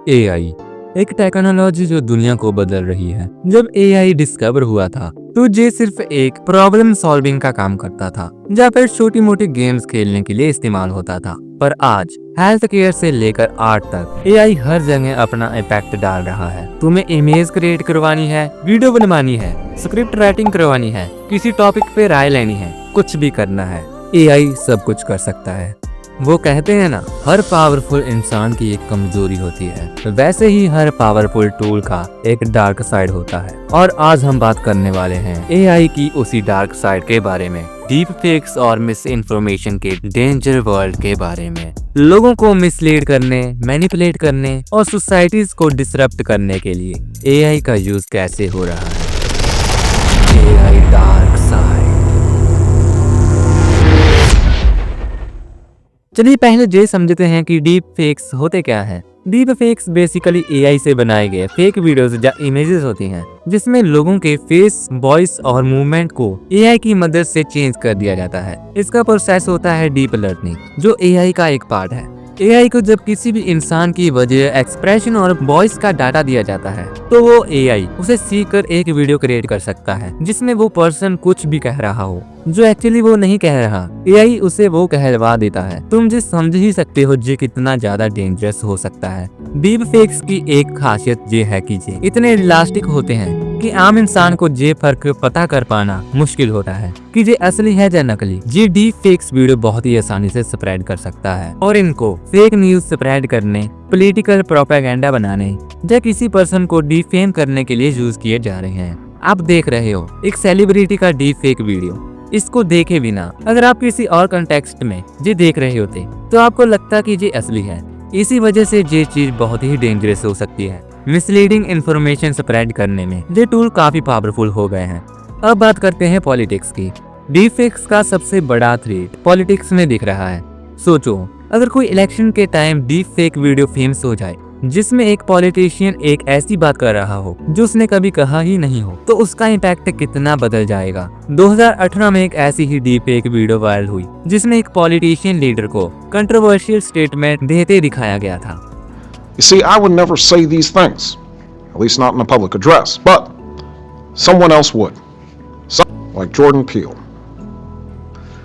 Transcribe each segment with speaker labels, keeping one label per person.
Speaker 1: AI एक technology जो दुनिया को बदल रही है। जब एआई डिस्कवर हुआ था तो ये सिर्फ एक प्रॉब्लम सॉल्विंग का काम करता था या फिर छोटी मोटी गेम्स खेलने के लिए इस्तेमाल होता था। पर आज हेल्थ केयर से लेकर आर्ट तक एआई हर जगह अपना इम्पैक्ट डाल रहा है। तुम्हें इमेज क्रिएट करवानी है, वीडियो बनवानी है, स्क्रिप्ट राइटिंग करवानी है, किसी टॉपिक पे राय लेनी है, कुछ भी करना है, एआई सब कुछ कर सकता है। वो कहते हैं ना, हर पावरफुल इंसान की एक कमजोरी होती है, वैसे ही हर पावरफुल टूल का एक डार्क साइड होता है। और आज हम बात करने वाले हैं एआई की उसी डार्क साइड के बारे में, डीप फेक्स और मिस इन्फॉर्मेशन के डेंजर वर्ल्ड के बारे में। लोगों को मिसलीड करने, मैनिपुलेट करने और सोसाइटीज को डिसरप्ट करने के लिए एआई का यूज कैसे हो रहा है। AI dark side. चलिए पहले ये समझते हैं कि डीप फेक्स होते क्या है। डीप फेक्स बेसिकली एआई से बनाए गए फेक वीडियोस या इमेजेस होती हैं, जिसमें लोगों के फेस, वॉइस और मूवमेंट को एआई की मदद से चेंज कर दिया जाता है। इसका प्रोसेस होता है डीप लर्निंग, जो एआई का एक पार्ट है। एआई को जब किसी भी इंसान की वजह, एक्सप्रेशन और वॉइस का डाटा दिया जाता है तो वो एआई उसे सीख कर एक वीडियो क्रिएट कर सकता है जिसमें वो पर्सन कुछ भी कह रहा हो जो एक्चुअली वो नहीं कह रहा। एआई उसे वो कहलवा देता है। तुम जिस समझ ही सकते हो ये कितना ज्यादा डेंजरस हो सकता है। डीप फेक्स की एक खासियत ये है कि ये इतने रियलिस्टिक होते हैं कि आम इंसान को ये फर्क पता कर पाना मुश्किल होता है कि ये असली है या नकली। ये डीप फेक्स वीडियो बहुत ही आसानी से स्प्रेड कर सकता है और इनको फेक न्यूज स्प्रेड करने, पॉलिटिकल प्रोपेगेंडा बनाने या किसी पर्सन को डिफेम करने के लिए यूज किए जा रहे हैं। आप देख रहे हो एक सेलिब्रिटी का डीप फेक वीडियो। इसको देखे बिना अगर आप किसी और कंटेक्स्ट में ये देख रहे होते तो आपको लगता कि ये असली है। इसी वजह से ये चीज बहुत ही डेंजरस हो सकती है। मिसलीडिंग इंफॉर्मेशन स्प्रेड करने में ये टूल काफी पावरफुल हो गए हैं। अब बात करते हैं पॉलिटिक्स की। डीप फेक्स का सबसे बड़ा थ्रेट पॉलिटिक्स में दिख रहा है। सोचो, अगर कोई इलेक्शन के time deep fake video famous हो जाए जिसमें एक पॉलिटिशियन एक ऐसी बात कर रहा हो जो उसने कभी कहा ही नहीं हो, तो उसका इम्पैक्ट कितना बदल जाएगा। 2018 में एक ऐसी ही डीप फेक वीडियो वायरल हुई जिसमें एक पॉलिटिशियन लीडर को कंट्रोवर्शियल स्टेटमेंट देते दिखाया गया था।
Speaker 2: You see, I would never say these things, at least not in a public address, but someone else would. Like Jordan Peele.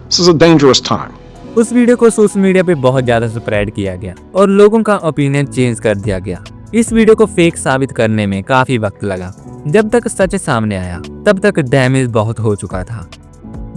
Speaker 2: This is a dangerous time.
Speaker 1: उस video को social media पे बहुत ज्यादा spread किया गया और लोगों का ओपिनियन चेंज कर दिया गया। इस वीडियो को फेक साबित करने में काफी वक्त लगा। जब तक सच सामने आया तब तक डैमेज बहुत हो चुका था।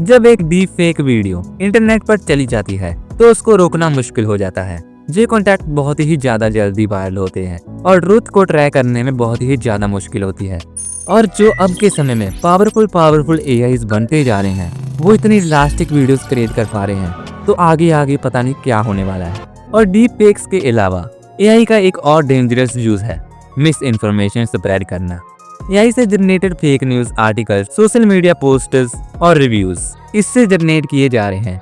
Speaker 1: जब एक डीप फेक वीडियो इंटरनेट पर चली जाती है तो उसको रोकना मुश्किल हो जाता है। ये कॉन्टेक्ट बहुत ही ज्यादा जल्दी वायरल होते हैं और ट्रुथ को ट्रैक करने में बहुत ही ज्यादा मुश्किल होती है। और जो अब के समय में पावरफुल एआईज बनते जा रहे हैं, वो इतनी रियलिस्टिक वीडियोस क्रिएट कर पा रहे हैं, तो आगे पता नहीं क्या होने वाला है। और डीप फेक्स के अलावा एआई का एक और डेंजरस यूज है मिस इन्फॉर्मेशन स्प्रेड करना। एआई से generated fake news article, social media posters और रिव्यूज इससे जनरेट किए जा रहे हैं।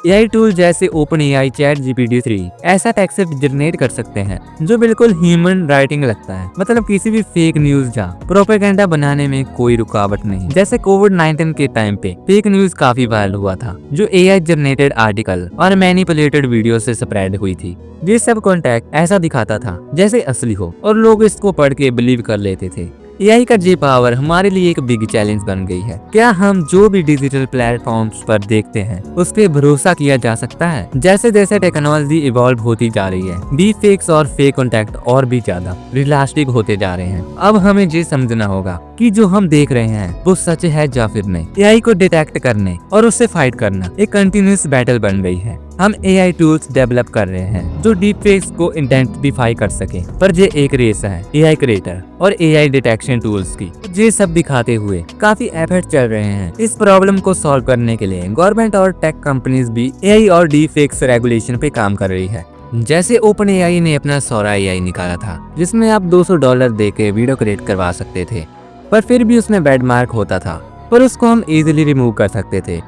Speaker 1: एआई टूल जैसे OpenAI, ChatGPT-3 ऐसा टेक्स्ट जनरेट कर सकते हैं जो बिल्कुल ह्यूमन राइटिंग लगता है। मतलब किसी भी फेक न्यूज या प्रोपेगेंडा बनाने में कोई रुकावट नहीं। जैसे कोविड-19 के टाइम पे फेक न्यूज काफी वायरल हुआ था जो एआई जनरेटेड आर्टिकल और मैनिपुलेटेड वीडियो से स्प्रेड हुई थी। ये सब कॉन्टेक्ट ऐसा दिखाता था जैसे असली हो और लोग इसको पढ़ के बिलीव कर लेते थे। एआई का जी पावर हमारे लिए एक बिग चैलेंज बन गई है। क्या हम जो भी डिजिटल प्लेटफॉर्म्स पर देखते हैं उस पे भरोसा किया जा सकता है? जैसे जैसे टेक्नोलॉजी इवॉल्व होती जा रही है, डीप फेक्स और फेक कॉन्टेक्ट और भी ज्यादा रियलिस्टिक होते जा रहे हैं। अब हमें ये समझना होगा कि जो हम देख रहे हैं वो सच है या फिर नहीं। एआई को डिटेक्ट करने और उससे फाइट करना एक कंटिन्यूअस बैटल बन गई है। हम एआई टूल्स डेवलप कर रहे हैं जो डीप फेक्स को आइडेंटिफाई कर सके, पर ये एक रेस है एआई क्रिएटर और एआई डिटेक्शन टूल्स की। ये सब दिखाते हुए काफी एफर्ट चल रहे हैं। इस प्रॉब्लम को सॉल्व करने के लिए गवर्नमेंट और टेक कंपनीज भी एआई और डीप फेक्स रेगुलेशन पे काम कर रही है। जैसे OpenAI ने अपना सौरा एआई निकाला था जिसमें आप $200 दे के वीडियो क्रिएट करवा सकते थे, पर फिर भी उसमें बैड मार्क होता था, पर उसको हम इजीली रिमूव कर सकते थे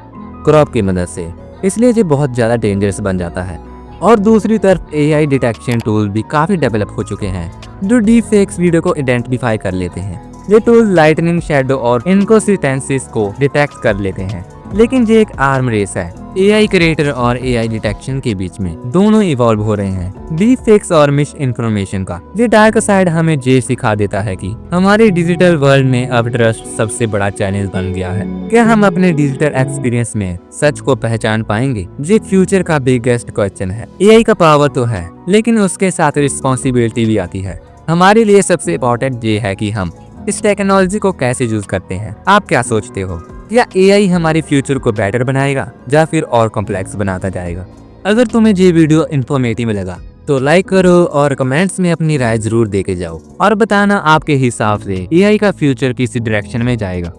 Speaker 1: क्रॉप की मदद से। इसलिए ये बहुत ज्यादा डेंजरस बन जाता है। और दूसरी तरफ एआई डिटेक्शन टूल भी काफी डेवलप हो चुके हैं जो डीप फेक्स वीडियो को आइडेंटिफाई कर लेते हैं। ये टूल लाइटनिंग, शैडो और इनकॉन्सिस्टेंसीज को डिटेक्ट कर लेते हैं लेकिन ये एक आर्म रेस है एआई क्रिएटर और एआई डिटेक्शन के बीच में। दोनों इवॉल्व हो रहे हैं डीप फेक्स और मिस इन्फॉर्मेशन का। ये डार्क साइड हमें ये सिखा देता है कि हमारे डिजिटल वर्ल्ड में अब ट्रस्ट सबसे बड़ा चैलेंज बन गया है। क्या हम अपने डिजिटल एक्सपीरियंस में सच को पहचान पाएंगे? ये फ्यूचर का बिगेस्ट क्वेश्चन है। एआई का पावर तो है, लेकिन उसके साथ रिस्पॉन्सिबिलिटी भी आती है। हमारे लिए सबसे इम्पोर्टेंट ये है कि हम इस टेक्नोलॉजी को कैसे यूज करते हैं। आप क्या सोचते हो? या एआई हमारे फ्यूचर को बेटर बनाएगा या फिर और कॉम्प्लेक्स बनाता जाएगा? अगर तुम्हें ये वीडियो इन्फॉर्मेटिव लगा तो लाइक करो और कमेंट्स में अपनी राय जरूर देके जाओ और बताना आपके हिसाब से एआई का फ्यूचर किस डायरेक्शन में जाएगा।